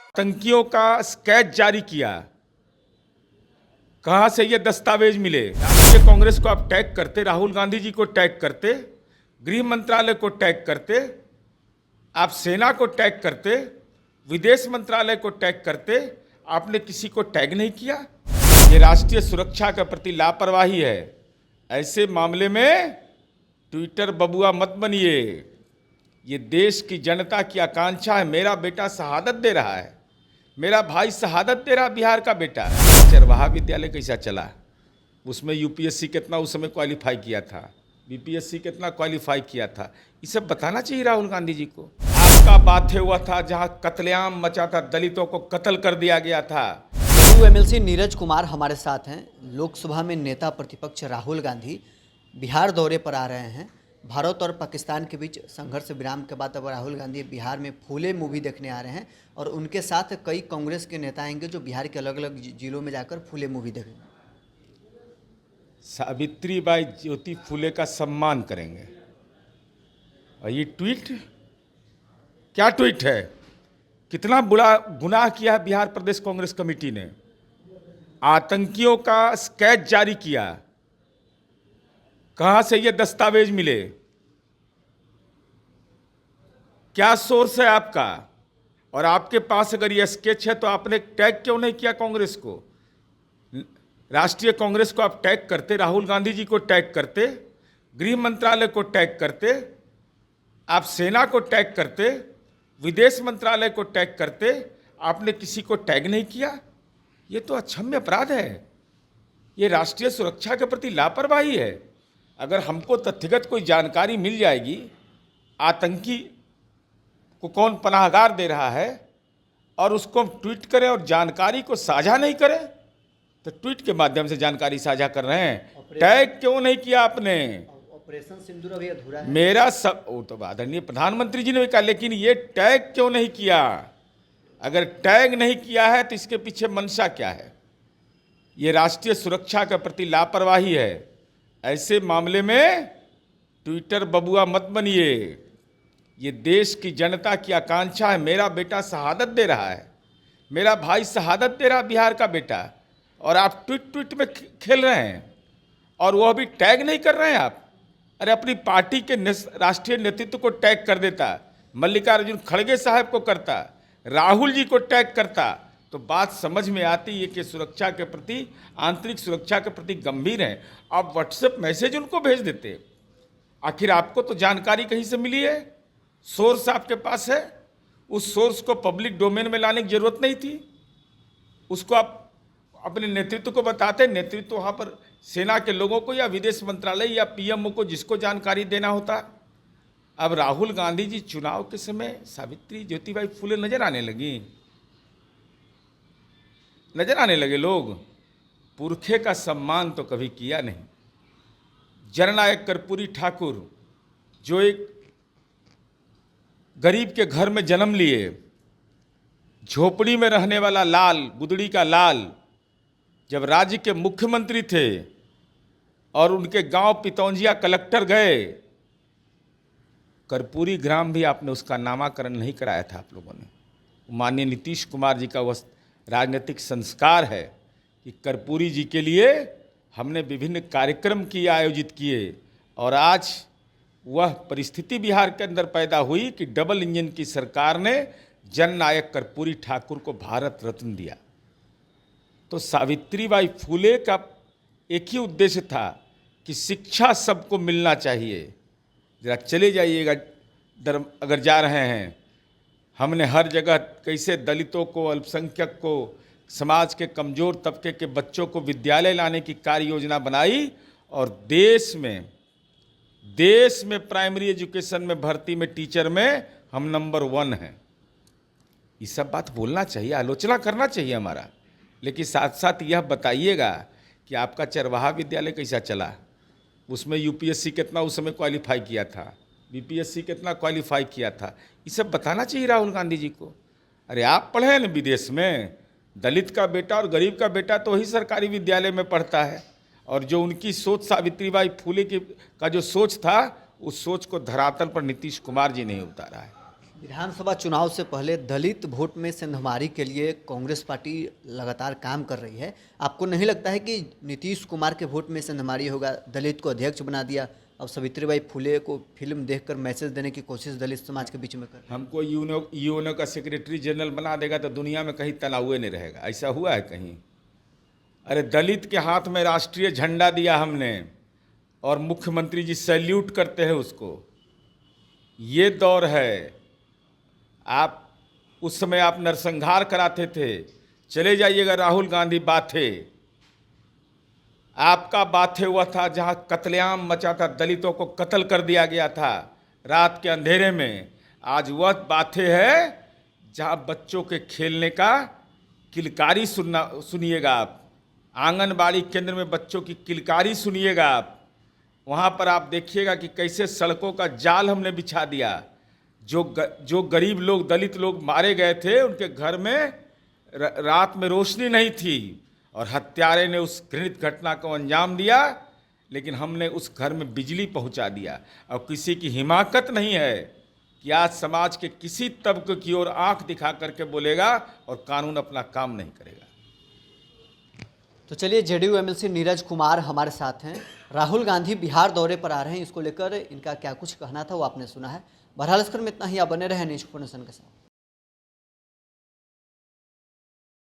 आतंकियों का स्केच जारी किया। कहां से ये दस्तावेज मिले? राष्ट्रीय कांग्रेस को आप टैग करते, राहुल गांधी जी को टैग करते, गृह मंत्रालय को टैग करते, आप सेना को टैग करते, विदेश मंत्रालय को टैग करते, आपने किसी को टैग नहीं किया। ये राष्ट्रीय सुरक्षा के प्रति लापरवाही है। ऐसे मामले में ट्विटर बबुआ मत बनिए। ये देश की जनता की आकांक्षा है। मेरा बेटा शहादत दे रहा है, मेरा भाई शहादत दे रहा, बिहार का बेटा। चरवाहा विद्यालय कैसा चला? उसमें यूपीएससी कितना उस समय क्वालिफाई किया था, बीपीएससी कितना क्वालिफाई किया था, ये सब बताना चाहिए राहुल गांधी जी को। आपका बात हुआ था जहां कत्लेआम मचा था, दलितों को कत्ल कर दिया गया था। एमएलसी नीरज कुमार हमारे साथ हैं। लोकसभा में नेता प्रतिपक्ष राहुल गांधी बिहार दौरे पर आ रहे हैं। भारत और पाकिस्तान के बीच संघर्ष विराम के बाद अब राहुल गांधी बिहार में फूले मूवी देखने आ रहे हैं और उनके साथ कई कांग्रेस के नेता आएंगे जो बिहार के अलग अलग जिलों में जाकर फूले मूवी देखेंगे। सावित्रीबाई ज्योति फूले का सम्मान करेंगे। और ये ट्वीट क्या ट्वीट है? कितना बुरा गुनाह किया है बिहार प्रदेश कांग्रेस कमेटी ने। आतंकियों का स्केच जारी किया। कहां से ये दस्तावेज मिले? क्या सोर्स है आपका? और आपके पास अगर ये स्केच है तो आपने टैग क्यों नहीं किया कांग्रेस को? राष्ट्रीय कांग्रेस को आप टैग करते, राहुल गांधी जी को टैग करते, गृह मंत्रालय को टैग करते, आप सेना को टैग करते, विदेश मंत्रालय को टैग करते, आपने किसी को टैग नहीं किया। ये तो अक्षम्य अपराध है। ये राष्ट्रीय सुरक्षा के प्रति लापरवाही है। अगर हमको तथ्यगत कोई जानकारी मिल जाएगी, आतंकी को कौन पनाहगार दे रहा है, और उसको हम ट्वीट करें और जानकारी को साझा नहीं करें, तो ट्वीट के माध्यम से जानकारी साझा कर रहे हैं, टैग क्यों नहीं किया आपने? ऑपरेशन सिंदूर अभी अधूरा है। मेरा सब वो तो आदरणीय प्रधानमंत्री जी ने भी कहा, लेकिन ये टैग क्यों नहीं किया? अगर टैग नहीं किया है तो इसके पीछे मंशा क्या है? ये राष्ट्रीय सुरक्षा के प्रति लापरवाही है। ऐसे मामले में ट्विटर बबुआ मत बनिए। ये देश की जनता की आकांक्षा है। मेरा बेटा शहादत दे रहा है, मेरा भाई शहादत दे रहा, बिहार का बेटा, और आप ट्वीट में खेल रहे हैं और वह भी टैग नहीं कर रहे हैं आप। अरे अपनी पार्टी के राष्ट्रीय नेतृत्व को टैग कर देता, मल्लिकार्जुन खड़गे साहब को करता, राहुल जी को टैग करता, तो बात समझ में आती है कि सुरक्षा के प्रति, आंतरिक सुरक्षा के प्रति गंभीर हैं। आप व्हाट्सएप मैसेज उनको भेज देते। आखिर आपको तो जानकारी कहीं से मिली है, सोर्स आपके पास है। उस सोर्स को पब्लिक डोमेन में लाने की जरूरत नहीं थी। उसको आप अपने नेतृत्व को बताते। नेतृत्व वहाँ पर सेना के लोगों को या विदेश मंत्रालय या पीएमओ को, जिसको जानकारी देना होता। अब राहुल गांधी जी चुनाव के समय सावित्री ज्योतिबाई फूले नजर आने लगे लोग। पुरखे का सम्मान तो कभी किया नहीं। जननायक कर्पूरी ठाकुर, जो एक गरीब के घर में जन्म लिए, झोपड़ी में रहने वाला लाल, गुदड़ी का लाल, जब राज्य के मुख्यमंत्री थे और उनके गांव पितौंजिया कलेक्टर गए, कर्पूरी ग्राम भी आपने उसका नामकरण नहीं कराया था आप लोगों ने। माननीय नीतीश कुमार जी का वह राजनीतिक संस्कार है कि कर्पूरी जी के लिए हमने विभिन्न कार्यक्रम आयोजित किए, और आज वह परिस्थिति बिहार के अंदर पैदा हुई कि डबल इंजन की सरकार ने जननायक कर्पूरी ठाकुर को भारत रत्न दिया। तो सावित्रीबाई फूले का एक ही उद्देश्य था कि शिक्षा सबको मिलना चाहिए। जरा चले जाइएगा, अगर जा रहे हैं, हमने हर जगह कैसे दलितों को, अल्पसंख्यक को, समाज के कमज़ोर तबके के बच्चों को विद्यालय लाने की कार्य योजना बनाई, और देश में प्राइमरी एजुकेशन में भर्ती में टीचर में हम नंबर 1 हैं। ये सब बात बोलना चाहिए, आलोचना करना चाहिए हमारा, लेकिन साथ साथ यह बताइएगा कि आपका चरवाहा विद्यालय कैसा चला। उसमें यूपीएससी कितना उस समय क्वालिफाई किया था, बीपीएससी कितना क्वालिफाई किया था, ये सब बताना चाहिए राहुल गांधी जी को। अरे आप पढ़े हैं ना विदेश में, दलित का बेटा और गरीब का बेटा तो वही सरकारी विद्यालय में पढ़ता है, और जो उनकी सोच सावित्रीबाई फूले का जो सोच था, उस सोच को धरातल पर नीतीश कुमार जी नहीं उतारा है। विधानसभा चुनाव से पहले दलित वोट में सेंधमारी के लिए कांग्रेस पार्टी लगातार काम कर रही है। आपको नहीं लगता है कि नीतीश कुमार के वोट में सेंधमारी होगा? दलित को अध्यक्ष बना दिया, अब सावित्रीबाई फुले को फिल्म देखकर मैसेज देने की कोशिश दलित समाज के बीच में कर। हमको यूएनओ का सेक्रेटरी जनरल बना देगा तो दुनिया में कहीं तनाव नहीं रहेगा। ऐसा हुआ है कहीं? अरे दलित के हाथ में राष्ट्रीय झंडा दिया हमने और मुख्यमंत्री जी सैल्यूट करते हैं उसको। ये दौर है। आप उस समय आप नरसंहार कराते थे। चले जाइएगा राहुल गांधी बाथे, आपका बाथे हुआ था जहां कत्लेआम मचा था, दलितों को कत्ल कर दिया गया था रात के अंधेरे में। आज वह बाथे है जहां बच्चों के खेलने का किलकारी सुनिएगा आप। आंगनबाड़ी केंद्र में बच्चों की किलकारी सुनिएगा आप। वहाँ पर आप देखिएगा कि कैसे सड़कों का जाल हमने बिछा दिया। जो गरीब लोग, दलित लोग मारे गए थे, उनके घर में रात में रोशनी नहीं थी और हत्यारे ने उस घृणित घटना को अंजाम दिया, लेकिन हमने उस घर में बिजली पहुंचा दिया। और किसी की हिमाकत नहीं है कि आज समाज के किसी तबके की ओर आंख दिखा करके बोलेगा और कानून अपना काम नहीं करेगा। तो चलिए, जेडीयू एमएलसी नीरज कुमार हमारे साथ हैं। राहुल गांधी बिहार दौरे पर आ रहे हैं, इसको लेकर इनका क्या कुछ कहना था वो आपने सुना है। बहरहाल इसकर में इतना ही, आप बने रहे न्यूज़ 24 के साथ।